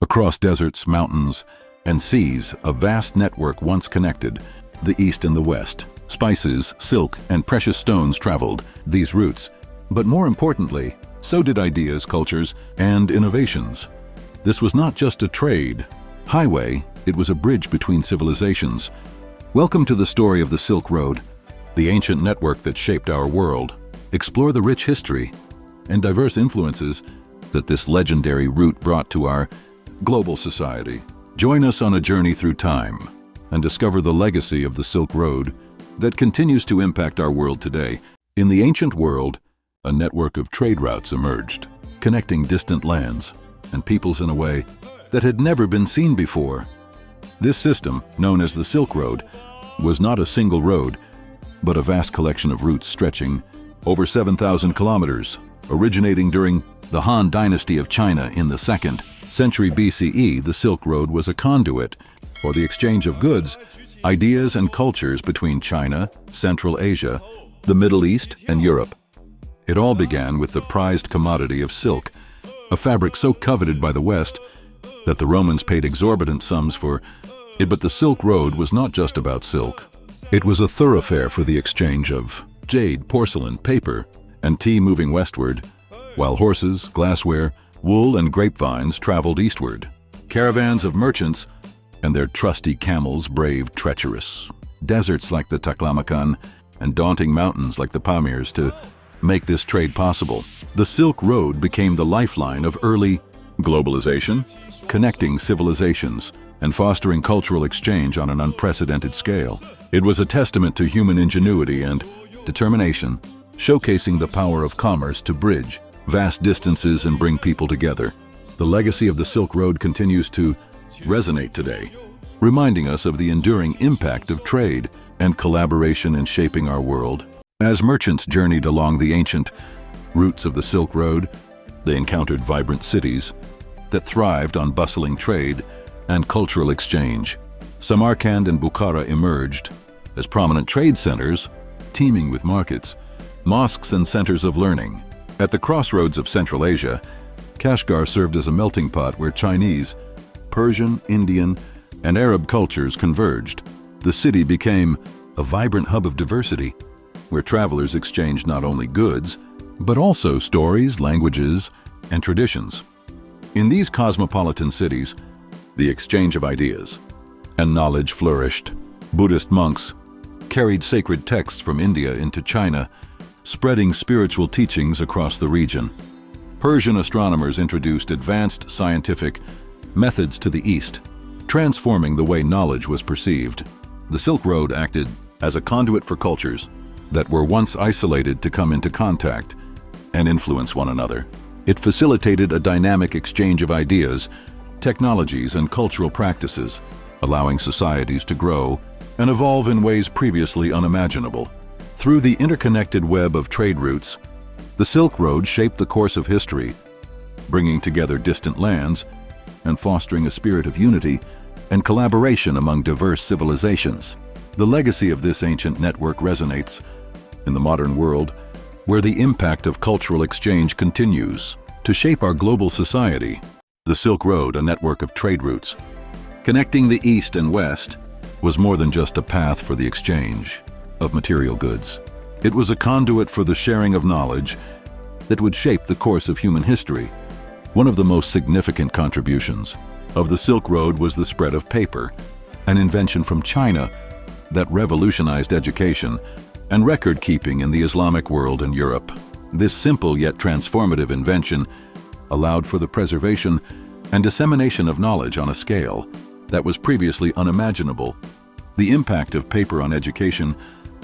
Across deserts, mountains, and seas, a vast network once connected the East and the West. Spices, silk, and precious stones traveled these routes. But more importantly, so did ideas, cultures, and innovations. This was not just a trade highway, it was a bridge between civilizations. Welcome to the story of the Silk Road, the ancient network that shaped our world. Explore the rich history and diverse influences that this legendary route brought to our global society. Join us on a journey through time and discover the legacy of the Silk Road that continues to impact our world today. In the ancient world, a network of trade routes emerged, connecting distant lands and peoples in a way that had never been seen before. This system, known as the Silk Road, was not a single road, but a vast collection of routes stretching over 7,000 kilometers, originating during the Han Dynasty of China in the 2nd century BCE. The Silk Road was a conduit for the exchange of goods, ideas, and cultures between China, Central Asia, the Middle East, and Europe. It all began with the prized commodity of silk, a fabric so coveted by the West that the Romans paid exorbitant sums for it. But the Silk Road was not just about silk. It was a thoroughfare for the exchange of jade, porcelain, paper, and tea moving westward, while horses, glassware, wool, and grapevines traveled eastward. Caravans of merchants and their trusty camels braved treacherous deserts like the Taklamakan and daunting mountains like the Pamirs to make this trade possible. The Silk Road became the lifeline of early globalization, connecting civilizations and fostering cultural exchange on an unprecedented scale. It was a testament to human ingenuity and determination, showcasing the power of commerce to bridge vast distances and bring people together. The legacy of the Silk Road continues to resonate today, reminding us of the enduring impact of trade and collaboration in shaping our world. As merchants journeyed along the ancient routes of the Silk Road, they encountered vibrant cities that thrived on bustling trade and cultural exchange. Samarkand and Bukhara emerged as prominent trade centers, teeming with markets, mosques, and centers of learning. At the crossroads of Central Asia, Kashgar served as a melting pot where Chinese, Persian, Indian, and Arab cultures converged. The city became a vibrant hub of diversity, where travelers exchanged not only goods, but also stories, languages, and traditions. In these cosmopolitan cities, the exchange of ideas and knowledge flourished. Buddhist monks carried sacred texts from India into China, spreading spiritual teachings across the region. Persian astronomers introduced advanced scientific methods to the East, transforming the way knowledge was perceived. The Silk Road acted as a conduit for cultures that were once isolated to come into contact and influence one another. It facilitated a dynamic exchange of ideas, technologies, and cultural practices, allowing societies to grow and evolve in ways previously unimaginable. Through the interconnected web of trade routes, the Silk Road shaped the course of history, bringing together distant lands and fostering a spirit of unity and collaboration among diverse civilizations. The legacy of this ancient network resonates in the modern world, where the impact of cultural exchange continues to shape our global society. The Silk Road, a network of trade routes connecting the East and West, was more than just a path for the exchange of material goods. It was a conduit for the sharing of knowledge that would shape the course of human history. One of the most significant contributions of the Silk Road was the spread of paper, an invention from China that revolutionized education and record-keeping in the Islamic world and Europe. This simple yet transformative invention allowed for the preservation and dissemination of knowledge on a scale that was previously unimaginable. The impact of paper on education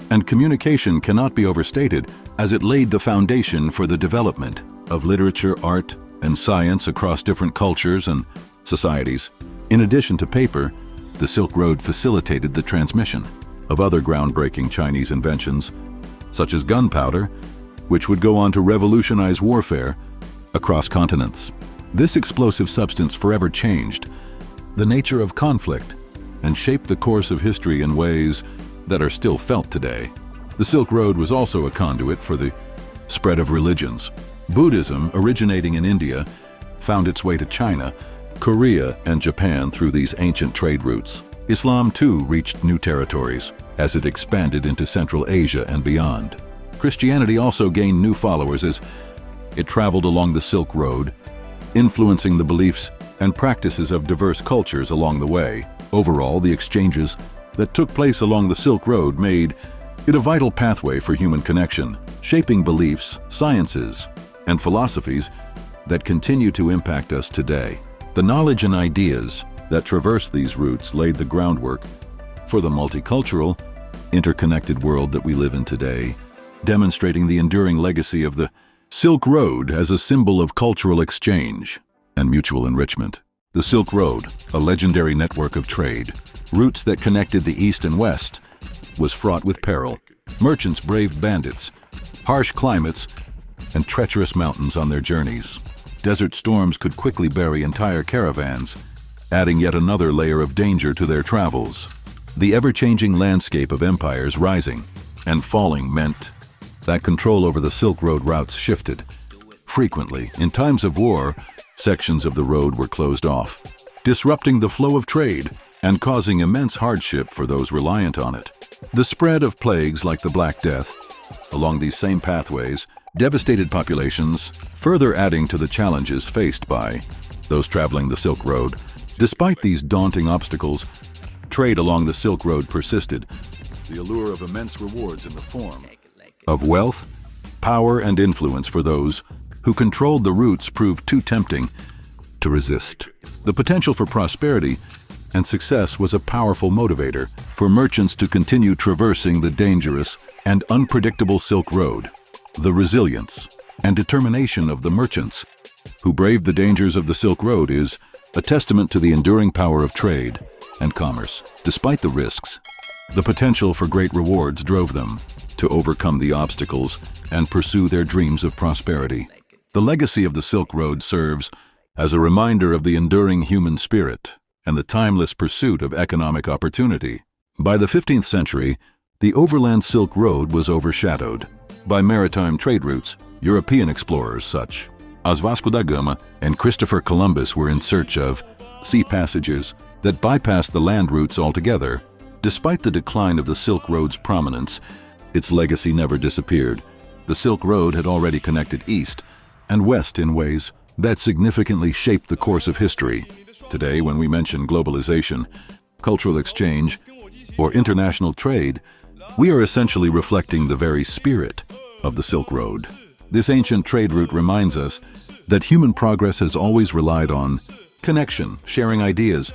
and communication cannot be overstated, as it laid the foundation for the development of literature, art, and science across different cultures and societies. In addition to paper, the Silk Road facilitated the transmission of other groundbreaking Chinese inventions, such as gunpowder, which would go on to revolutionize warfare across continents. This explosive substance forever changed the nature of conflict and shaped the course of history in ways that are still felt today. The Silk Road was also a conduit for the spread of religions. Buddhism, originating in India, found its way to China, Korea and Japan through these ancient trade routes. Islam too reached new territories as it expanded into Central Asia and beyond. Christianity also gained new followers as it traveled along the Silk Road, influencing the beliefs and practices of diverse cultures along the way. Overall, the exchanges that took place along the Silk Road made it a vital pathway for human connection, shaping beliefs, sciences, and philosophies that continue to impact us today. The knowledge and ideas that traversed these routes laid the groundwork for the multicultural, interconnected world that we live in today, demonstrating the enduring legacy of the Silk Road as a symbol of cultural exchange and mutual enrichment. The Silk Road, a legendary network of trade, routes that connected the East and West, was fraught with peril. Merchants braved bandits, harsh climates, and treacherous mountains on their journeys. Desert storms could quickly bury entire caravans, adding yet another layer of danger to their travels. The ever-changing landscape of empires rising and falling meant that control over the Silk Road routes shifted. Frequently, in times of war, sections of the road were closed off, disrupting the flow of trade and causing immense hardship for those reliant on it. The spread of plagues like the Black Death along these same pathways devastated populations, further adding to the challenges faced by those traveling the Silk Road. Despite these daunting obstacles, trade along the Silk Road persisted. The allure of immense rewards in the form of wealth, power, and influence for those who controlled the routes proved too tempting to resist. The potential for prosperity and success was a powerful motivator for merchants to continue traversing the dangerous and unpredictable Silk Road. The resilience and determination of the merchants who braved the dangers of the Silk Road is a testament to the enduring power of trade and commerce. Despite the risks, the potential for great rewards drove them to overcome the obstacles and pursue their dreams of prosperity. The legacy of the Silk Road serves as a reminder of the enduring human spirit and the timeless pursuit of economic opportunity. By the 15th century, the overland Silk Road was overshadowed by maritime trade routes. European explorers such as Vasco da Gama and Christopher Columbus were in search of sea passages that bypassed the land routes altogether. Despite the decline of the Silk Road's prominence, its legacy never disappeared. The Silk Road had already connected east and west in ways that significantly shaped the course of history. Today, when we mention globalization, cultural exchange, or international trade, we are essentially reflecting the very spirit of the Silk Road. This ancient trade route reminds us that human progress has always relied on connection, sharing ideas,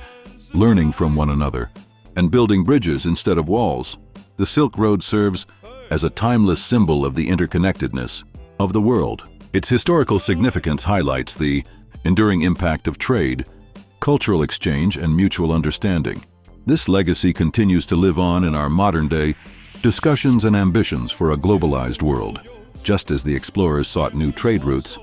learning from one another, and building bridges instead of walls. The Silk Road serves as a timeless symbol of the interconnectedness of the world. Its historical significance highlights the enduring impact of trade, cultural exchange, and mutual understanding. This legacy continues to live on in our modern-day discussions and ambitions for a globalized world. Just as the explorers sought new trade routes,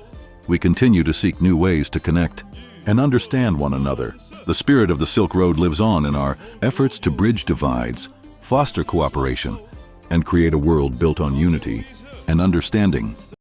we continue to seek new ways to connect and understand one another. The spirit of the Silk Road lives on in our efforts to bridge divides, foster cooperation, and create a world built on unity and understanding.